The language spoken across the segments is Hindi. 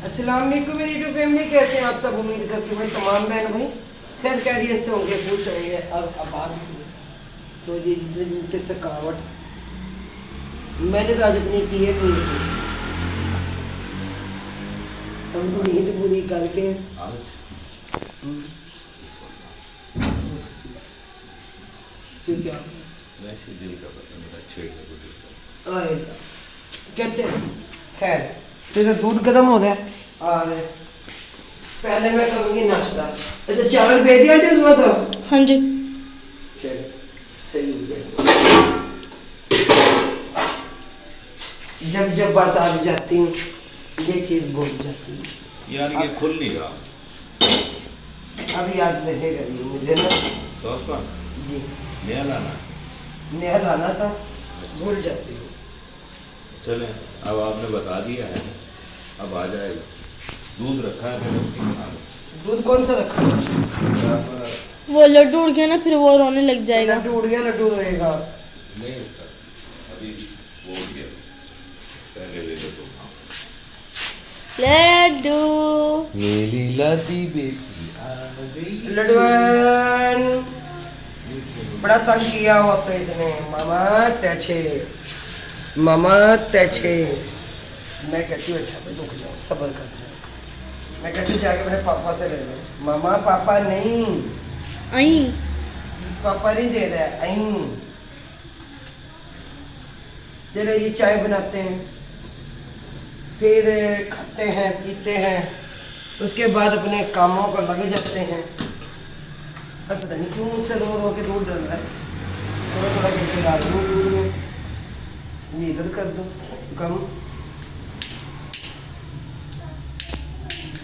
अस्सलाम वालेकुम मेरी यूट्यूब फैमिली, कैसे हैं आप सब। उम्मीद करती हूँ तमाम बहन भाई खैर खैरियत से होंगे, खुश होंगे और आबाद होंगे। तो ये जितने दिन से थकावट मैंने तो आज अपनी की है नींद पूरी। हमको नींद पूरी करके फिर क्या वैसे दिल का पता मेरा छेड़ने को दिल का। आएगा कहते हैं। खैर जैसे दूध गर्म हो गया और पहले मैं करूँगी नाश्ता। अच्छा चावल भेज दिया आंटी उसमें तो। हाँ जी। चलो सही हो गया। जब जब बाजार जाती हूँ ये चीज़ भूल जाती हूँ। यार ये खुल नहीं रहा। अब याद रहेगा ये मुझे ना। सॉस का जी नया लाना। नया लाना था, भूल जाती हूँ। चलें अब आपने बता दिया है, अब आ जाएगा। दूध रखा है मैंने उसके साथ। दूध कौन सा रखा है? वो लड्डू उड़ गया ना, फिर वो रोने लग जाएगा। लड्डू उड़ गया, लड्डू रहेगा। नहीं उसका अभी वो उठ गया, पहले ले लो तो। लड्डू मेरी लाडी बेटी आ गई। लड्डून बड़ा तंग किया हुआ था इसने। मामा तेछे। मैं कहती हूँ अच्छा भाई रुक जाओ, सब्र कर जाओ। मैं कहती हूँ जाके मेरे पापा से ले लो। मामा पापा नहीं, आई पापा नहीं दे रहा है, आई तेरे लिए चाय बनाते हैं, फिर खाते हैं पीते हैं, उसके बाद अपने कामों पर लग जाते हैं। अब पता नहीं क्यों मुझसे दो के दूर डर रहा है। थोड़ा थोड़ा करके डाल दूँ दूध में, ये इधर कर दो कम।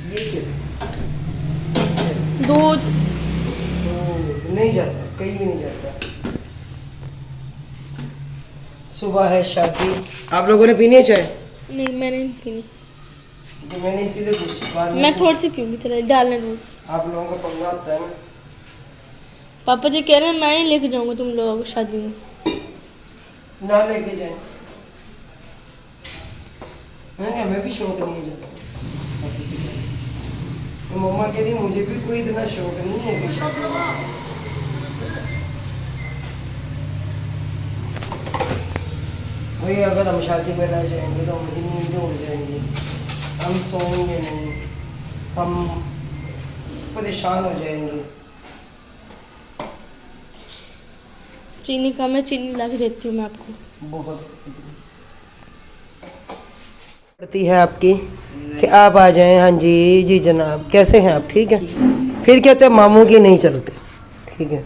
ये क्या दूध तो नहीं जाता, कहीं भी नहीं जाता। सुबह है शादी। आप लोगों ने पीनी है चाय? नहीं, मैंने नहीं पीनी। तो मैंने इसीलिए पूछी। बाद में मैं थोड़ी सी पीऊंगी, चलो डालने दूध। आप लोगों का पंगा होता है ना। पापा जी कह रहे हैं मैं ही लेके जाऊंगा तुम लोगों को शादी में। ना लेके जाए, मैंने हमें भी शौक नहीं है जाता। तो मम्मा कह रही मुझे भी कोई इतना शौक नहीं है कि शादी में। वही अगर हम शादी में ना जाएंगे तो हमारी नींद उड़ जाएंगी, हम सोएंगे नहीं, हम परेशान हो जाएंगे। चीनी कम है, चीनी ला के देती हूँ मैं आपको। बहुत पड़ती है आपकी कि आप आ जाएं। हाँ जी जी जनाब, कैसे हैं आप? ठीक है। फिर कहते हैं मामू की नहीं चलते। ठीक है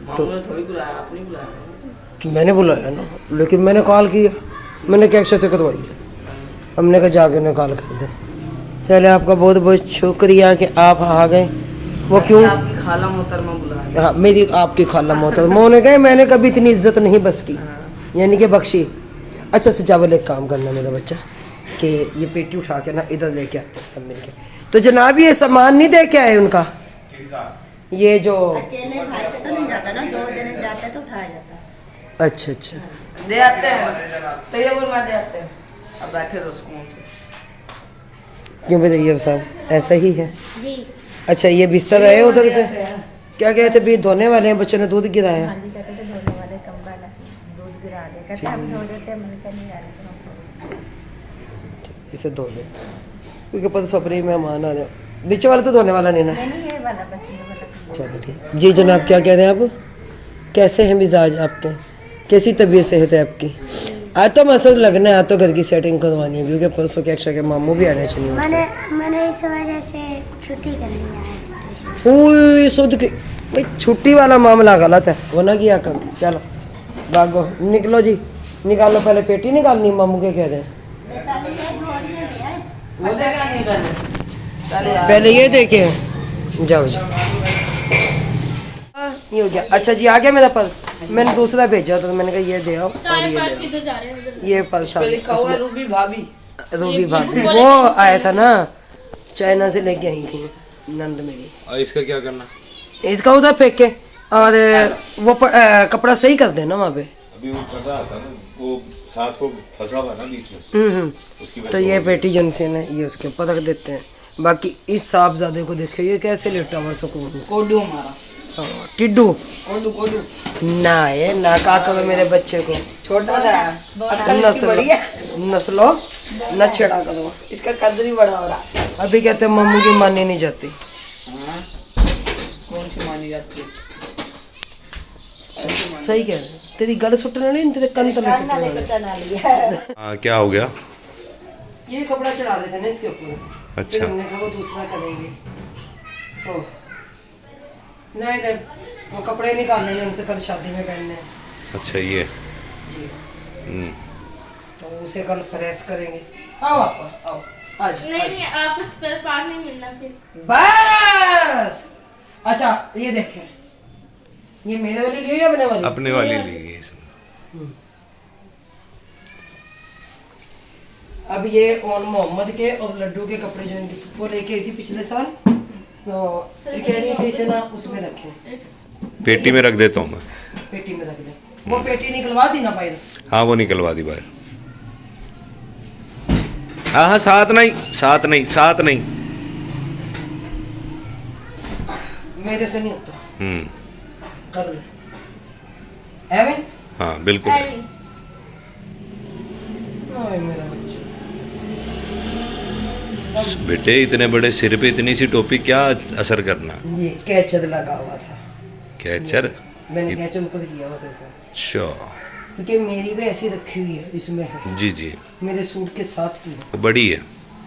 तो थोड़ी बुलाया, आपने बुलाया। मैंने बुलाया ना, लेकिन मैंने कॉल किया, मैंने कैक्शा से करवाई है। हमने कहा जाके उन्हें कॉल कर दें। चले आपका बहुत बहुत शुक्रिया कि आप आ गए। वो क्यों? आपकी खाला मोहतरमा बुलाया। हाँ मेरी आपकी खाला मोहतरमा ने कहा मैंने कभी इतनी इज्जत नहीं बस की, यानी कि बख्शी। अच्छा से चावल एक काम करना मेरा बच्चा कि ये पेटी उठा के ना इधर लेके आते हैं सब मिलके। तो जनाब ये सामान नहीं दे के आए उनका, ये जो अकेले भाई से तो नहीं जाता ना, दो जने जाता है तो उठाया जाता है। अच्छा अच्छा दे आते हैं, तैयब में दे आते हैं। अब बैठे रहो सुकून से। क्यों बताइए साहब, ऐसा ही है? जी अच्छा ये बिस्तर है उधर से, क्या कहते भी धोने वाले हैं, बच्चों ने दूध गिराया। हाँ जी, कहते थे धोने वाले कमरा ना दूध गिरा दे, कहते हम धो देते हैं, मैंने कहा नहीं आ रहे इसे धो ले क्योंकि पता सपरे मेहमान आ जाए। नीचे वाला तो धोने वाला नहीं ना। नहीं ये वाला बस ये वाला। चलो ठीक। जी जनाब क्या कह रहे हैं आप? कैसे हैं मिजाज आपके? कैसी तबीयत सेहत है आपकी? आज तो मसद लगना है, आज तो घर की सेटिंग करवानी है क्योंकि परसों के एक्स्ट्रा के मामू भी आ रहे चाहिए। मैंने इस वजह से छुट्टी करनी है। पूरी शुद्ध की भाई छुट्टी वाला मामला गलत है, वो ना किया कर। चलो भागो, निकलो जी, निकालो। पहले पेटी निकालनी, मामू के कह रहे हैं। वो देगा नहीं पहले। चले यार। पहले ये देखे जाओ जी। ये हो गया। अच्छा जी आ गया मेरा पर्स। मैंने दूसरा भेजा तो मैंने कहा ये दे आओ और सारे ये पास ले किधर जा रहे हैं उधर। आओ। ये पर्स था, पे लिखा हुआ है रूबी भाभी। रूबी भाभी वो आया था ना, चाइना से लेके आई थी नंद मेरी। और इसका क्या करना? इसका उधर फेंक के और वो कपड़ा सही कर देना वहाँ पे। अभी वो कर रहा था ना, वो साथ को फंसा हुआ ना बीच में, उसकी वजह तो ये पेटी जंक्शन है, ये उसके ऊपर रख देते हैं। बाकी इस साहबजादे को देखो, ये कैसे लेटा हुआ सुकून से। कोडू हमारा हाँ, टिड्डू कोडू कोडू ना ये ना का करो मेरे बच्चे को। छोटा सा है, अक्ल इसकी बड़ी है, नस्लो न छेड़ा करो। इसका कद भी बड़ा हो रहा है। अभी कहते हैं मम्मी की मानी नहीं जाती। हाँ, कौन सी मानी जाती है? सही कह रहे हैं। तेरी गल सुटने नहीं, तेरे कन तले सुटने वाले। हाँ, क्या हो गया? ये कपड़ा चढ़ा देते ना इसके ऊपर। अच्छा। फिर हमने कहा वो दूसरा करेंगे, तो नहीं इधर वो कपड़े निकालने हैं उनसे, कल शादी में पहनने हैं। अच्छा ये जी, हम्म। तो उसे कल प्रेस करेंगे। आओ आप आओ, आज नहीं आप इस पर पार्ट नहीं मिलना फिर। बस। अच्छा ये देखें, ये मेरे वाली लियो या अपने वाली? अपने वाली ली गई इसने। अब ये और मोहम्मद के और लड्डू के कपड़े जो इनकी वो लेके आई थी पिछले साल, तो ये कह रही है कि इसे ना उसमें रखें, पेटी में रख देता हूँ मैं। पेटी में रख दे। वो पेटी निकलवा दी ना भाई? हाँ वो निकलवा दी बाहर। हाँ हाँ, साथ नहीं साथ नहीं साथ नहीं। मेरे से नहीं होता, कर ले। एवन? हाँ बिल्कुल। ओए मेरा बच्चा। बेटे इतने बड़े सिर पे इतनी सी टोपी क्या असर करना? ये कैचर लगा हुआ था, कैचर? मैंने कैचर ऊपर किया हुआ था इसे, अच्छा। क्योंकि मेरी भी ऐसी रखी हुई है, इसमें है, जी जी, मेरे सूट के साथ की है, वो बड़ी है।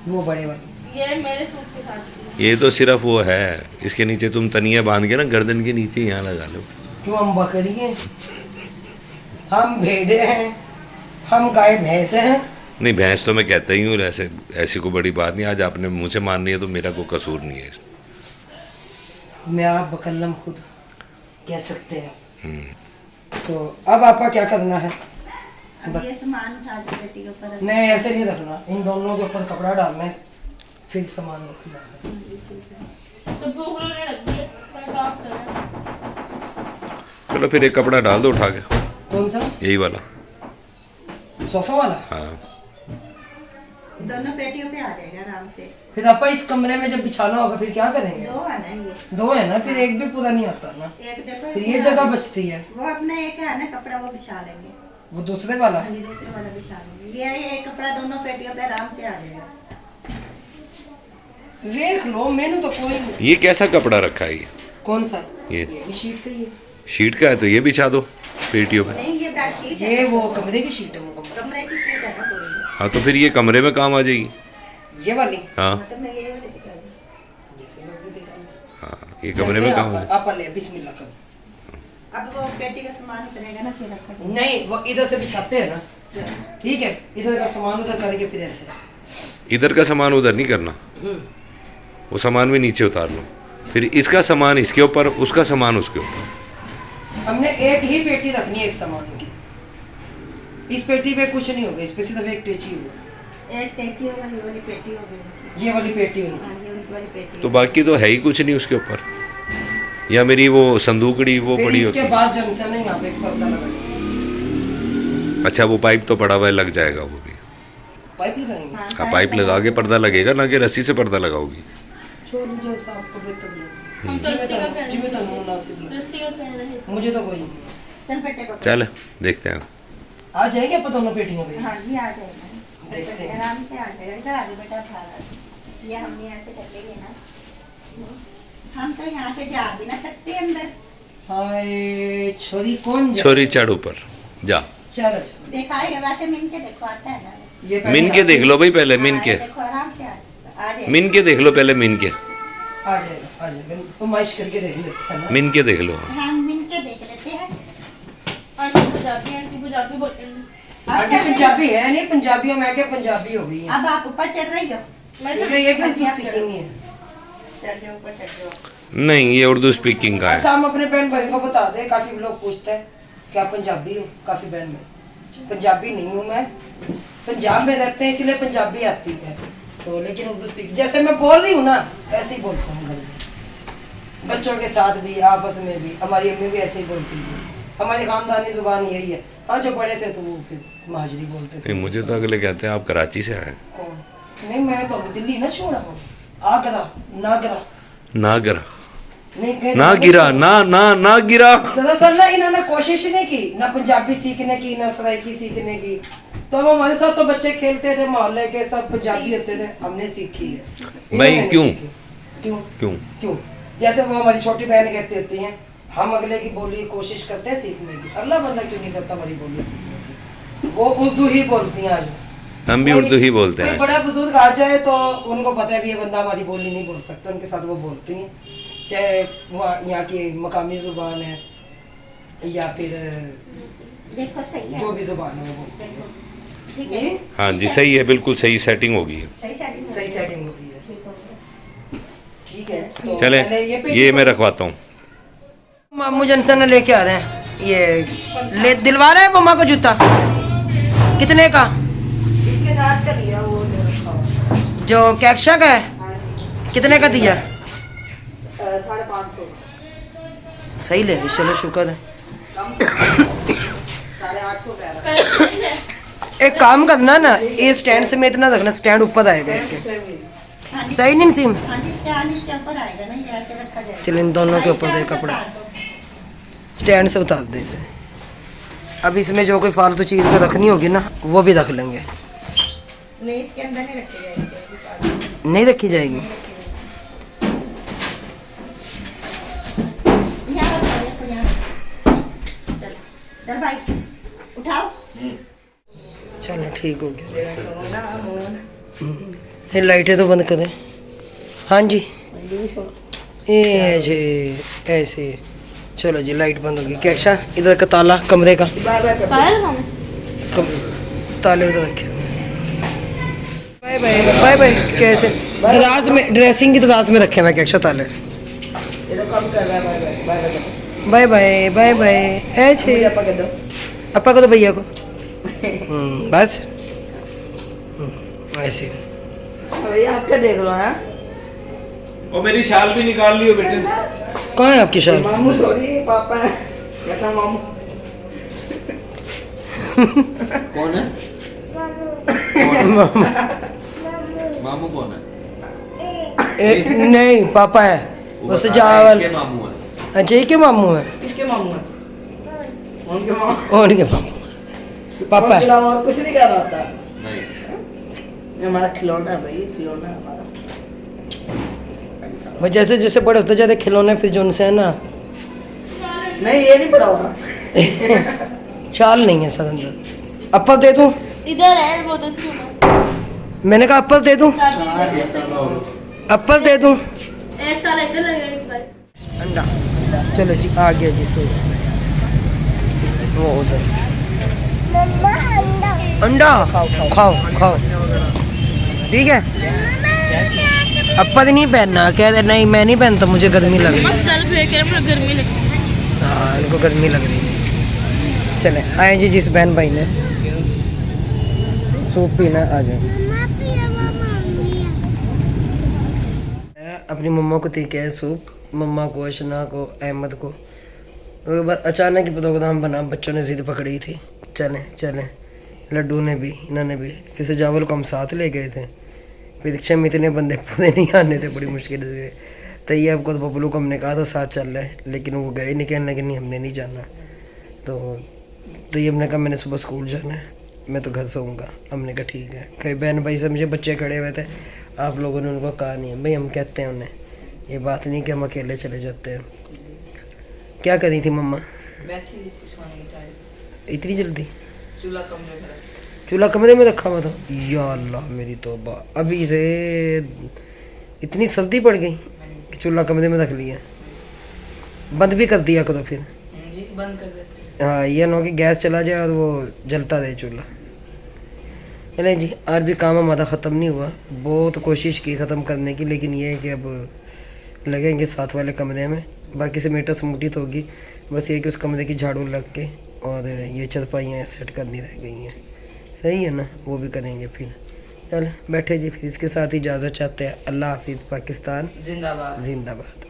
वो बड़े वाली। ये मेरे सूट के साथ। ये तो सिर्फ वो है, इसके नीचे तुम तनिया बांध के ना गर्दन के नीचे यहाँ लगा लो। क्यों, हम बकरी हैं, हम भेड़े हैं, हम गाय भैंस हैं? नहीं भैंस तो मैं कहता ही हूँ, ऐसे ऐसी कोई बड़ी बात नहीं। आज आपने मुँह से मान रही है तो मेरा कोई कसूर नहीं है इसमें। मैं आप बकल्लम खुद कह सकते हैं। तो अब आपका क्या करना है? अब ये सामान उठा दो बेटी के ऊपर। नहीं ऐसे नहीं रखना, इन दोनों के ऊपर कपड़ा डालना है, फिर सामान रखना है। तो भूख लगने लगी है, मैं काम कर रहा हूं। चलो फिर एक कपड़ा डाल दो उठा के। कौन सा? यही वाला। सोफा वाला? हाँ दोनों पेटियों पे आ जाएगा आराम से। फिर आपा इस कमरे में जब बिछाना होगा फिर क्या करेंगे? दो है ना ये, दो है ना, फिर एक भी पूरा नहीं आता ना, एक देखो फिर ये जगह बचती है। वो अपना एक है ना कपड़ा, वो बिछा लेंगे, वो दूसरे वाला ये दूसरे वाला बिछा लेंगे। ये एक कपड़ा दोनों पेटियों पे आराम से आ जाएगा। देख लो, मैंने तो कोई नहीं। ये कैसा कपड़ा रखा है ये? कौन सा? ये भी शीट का ही है। शीट का है तो ये बिछा दो पेटियों पे। नहीं ये बेडशीट है, ये वो कमरे की शीट है, वो कमरा। कमरे की शीट है ना पूरी। हाँ तो फिर ये कमरे में काम आ जाएगी। ये वाली? हाँ मतलब मैं ये वाली दिखा रही हूँ। जैसे मर्जी दिखा लो। हाँ, ये कमरे में काम आ जाएगी। आप ले बिस्मिल्लाह करो। अब वो पेटी का सामान उतरेगा ना फिर रखा नहीं, वो इधर से बिछाते हैं ना, ठीक है, इधर का सामान उधर करके फिर ऐसे। इधर का सामान उधर नहीं करना, वो सामान भी नीचे उतार लो, फिर इसका सामान इसके ऊपर, उसका सामान उसके ऊपर। हमने एक ही पेटी रखनी है एक सामान की। इस पेटी पे कुछ नहीं होगा, इस पे सिर्फ एक टेची होगा। एक टेची होगा, ये वाली पेटी होगी, ये वाली पेटी होगी। हाँ ये उनकी वाली पेटी। तो बाकी तो है ही कुछ नहीं उसके ऊपर। या मेरी वो संदूकड़ी वो फिर बड़ी होती इसके है। बाद जंक्शन है, यहाँ पे एक पर्दा लगाएंगे। अच्छा वो पाइप तो पड़ा हुआ है, लग जाएगा वो भी। पाइप लगाएंगे? हाँ पाइप लगा के पर्दा लगेगा, ना कि रस्सी से पर्दा लगाओगी। चलो जैसा आपको बेहतर लगे। हम तो रस्सी का कह जी रहे मैं तो मुनासिब लगे। रस्सी का कह रहे थे। मुझे तो कोई नहीं। चल बेटे को चल देखते हैं। आ जाएंगे अपन दोनों पेटियों पे? हाँ जी आ जाएगा, देखते हैं। आराम से आ जाएगा। इधर आगे बेटा भागा, ये हमने ऐसे कर लेंगे ना, हम तो यहाँ से जा भी ना सकते अंदर। हाय छोरी कौन जाए? छोरी चढ़ ऊपर जा। चल अच्छा। दिखाएगा वैसे मिन के देखो, आता है ना ये पहले मिन के देख लो भाई पहले, मिन हाँ, के ये देखो आराम से आ जाएगा। मिन के देख लो पहले, मिन के आ जाएगा, आ जाएगा। तो माइश करके देख लेते हैं ना। मिन के देख लो। हाँ मिन के देख लेते हैं। आंटी पंजाबी बोलते हैं। आगे पंजाबी है नहीं, पंजाबियों में क्या पंजाबी हो गई है। अब आप ऊपर चढ़ रही हो, मैं क्योंकि ये भी उर्दू स्पीकिंग है। चढ़ जाओ ऊपर चढ़ जाओ। नहीं ये उर्दू स्पीकिंग का अच्छा है। हम अपने बहन भाई को बता दें, काफी लोग पूछते हैं क्या पंजाबी हो, काफी बहन में पंजाबी नहीं हूँ मैं, पंजाब में रहते हैं इसलिए पंजाबी आती है तो, लेकिन उर्दू स्पीक जैसे मैं बोल रही हूँ ना ऐसे ही बोलता हूँ घर में, बच्चों के साथ भी, आपस में भी। हमारी अम्मी भी ऐसे ही बोलती है। हमारी खानदानी जुबान यही है। हाँ जो बड़े थे तो वो फिर माजरी बोलते थे। नहीं, मुझे तो अगले कहते हैं आप कराची से आए। कौन? नहीं मैं तो अभी दिल्ली ना छोड़ा हूँ। आगरा नागरा ना गिरा नहीं कहीं ना गिरा ना गिरा। दरअसल ना इन्होंने कोशिश ही नहीं की ना पंजाबी सीखने की ना सराइकी सीखने की। तो हम हमारे साथ तो बच्चे खेलते थे, मोहल्ले के सब पंजाबी होते थे, हमने सीखी है। भाई इन्होंने नहीं क्यों? सीखी। क्यों क्यों? क्यों? जैसे वो हमारी छोटी बहन कहती होती हैं, हम अगले की बोली की कोशिश करते हैं सीखने की, अगला बंदा क्यों नहीं करता हमारी बोली सीखने की? वो उर्दू ही बोलती हैं आज। हम भी उर्दू ही बोलते कोई हैं। बड़ा बुजुर्ग आ जाए तो उनको पता है भी ये बंदा हमारी बोली नहीं बोल सकता, उनके साथ वो बोलती हैं, चाहे वहाँ यहाँ की मकामी जुबान है या फिर देखो सही है, जो भी जुबान है वो देखो ठीक है, हाँ जी सही है, बिल्कुल सही सेटिंग होगी। सही सेटिंग सही सेटिंग होती है। ठीक हो गया। ठीक है तो चले पहले ये मैं रखवाता हूँ। मामू जनसन लेके आ रहे हैं ये ले दिलवा रहे हैं मम्मा को जूता। कितने का? इसके साथ का लिया वो जो रखा हुआ। जो कैक्शा का है हाँ जी। कितने का दिया? 550। सही ले चलो शुक्र है। कम 850 कह रहा है। एक काम करना ना, ये स्टैंड से में इतना रखना, स्टैंड ऊपर आएगा इसके। हाँ जी, सही नहीं सीम? हाँ जी, स्टैंड इसके ऊपर आएगा ना, ये ऐसे रखा जाएगा। चलो इन दोनों के ऊपर दे कपड़ा, स्टैंड से उतार दे इसे। अब इसमें जो कोई फालतू चीज़ को रखनी होगी ना वो भी रख लेंगे। नहीं इसके अंदर नहीं रखी जाएगी, नहीं रखी जाएगी? यहाँ रखो, यहाँ। चल चल भाई उठाओ। चलो ठीक हो गया। ये लाइटें तो बंद करें। हाँ जी ऐसे ऐसे चलो जी लाइट बंद होगी। कैसा इधर का ताला कमरे का पायल खाना ताले उधर रखे हुए। Bye bye bye bye. कैसे दराज में ड्रेसिंग की दराज में रखे हुए कैसा ताले? ये तो कम कर रहा है। Bye bye bye bye bye bye ऐसे मुझे पकड़ दो। अपा को तो भैया को बस ऐसे। भैया आपका देख लो है। और मेरी शाल भी निकाल लियो बेटे। कौन है आपकी शाल? मामू थोड़ी है, पापा है। कहता मामू कौन है? मामू कौन है? नहीं पापा है वो सजावल। इसके मामू है। अच्छा ये के मामू है? किसके मामू है? उनके मामू। और के मामू पापा उनके है। अलावा और कुछ नहीं कर रहा था। नहीं ये हमारा खिलौना है भाई, खिलौना है हमारा। वो जैसे जैसे बड़े होते जाते खिलौने फिर जो उनसे है ना। नहीं ये नहीं पड़ा होगा। शाल नहीं है सर अंदर। अप्पल दे दूं? इधर है वो तो मैंने कहा अप्पल दे दूं? अप्पल दे दूं? एक ताला इधर लगेगा एक ताला अंडा। चलो जी आ गया जी सो। वो उधर अंडा खाओ खाओ ठीक है। अप्पल नहीं पहनना कह रहे नहीं मैं नहीं पहनता मुझे गर्मी लग रही है। बस जल फेंक रहे मुझे गर्मी लगी। हाँ इनको गर्मी लग रही है। चले आए जी जिस बहन भाई ने सूप पीना आ जाए। अपनी मम्मा को थी क्या है सूप, मम्मा को अशना को अहमद को। तो बस अचानक ही प्रोग्राम बना, बच्चों ने जिद पकड़ी थी चलें चलें। लड्डू ने भी इन्होंने भी। फिर सजावल को हम साथ ले गए थे। फिर रिक्शा में इतने बंदे पूरे नहीं आने थे, बड़ी मुश्किल से। तैयब को तो बबलू को हमने कहा तो साथ चल रहे हैं, लेकिन वो गए नहीं, कहने लगे नहीं हमने नहीं जाना। तो तैयब ने कहा मैंने सुबह स्कूल जाना है, मैं तो घर सोऊंगा। हमने कहा ठीक है। कई बहन भाई समझे बच्चे खड़े हुए थे, आप लोगों ने उनको कहा नहीं है भाई, हम कहते हैं उन्हें ये बात नहीं कि हम अकेले चले जाते हैं। क्या करी थी मम्मा बैठी हुई थी सोने की टाइम। इतनी जल्दी? चूल्हा कमरे में रखा। चूल्हा कमरे में रखा हुआ था? या अल्लाह मेरी तौबा, अभी से इतनी सर्दी पड़ गई कि चूल्हा कमरे में रख लिया। बंद भी कर दिया करो फिर। जी बंद कर देते। हाँ ये ना हो कि गैस चला जाए और वो जलता रहे चूल्हा। चलें जी आज भी काम हमारा ख़त्म नहीं हुआ, बहुत कोशिश की ख़त्म करने की, लेकिन ये है कि अब लगेंगे साथ वाले कमरे में। बाकी से मेटा समूटित होगी, बस ये कि उस कमरे की झाड़ू लग के और ये चारपाइयाँ सेट करनी रह गई हैं। सही है ना, वो भी करेंगे फिर। चल बैठे जी, फिर इसके साथ इजाज़त चाहते हैं। अल्लाह हाफिज़। पाकिस्तान जिंदाबाद। जिंदाबाद।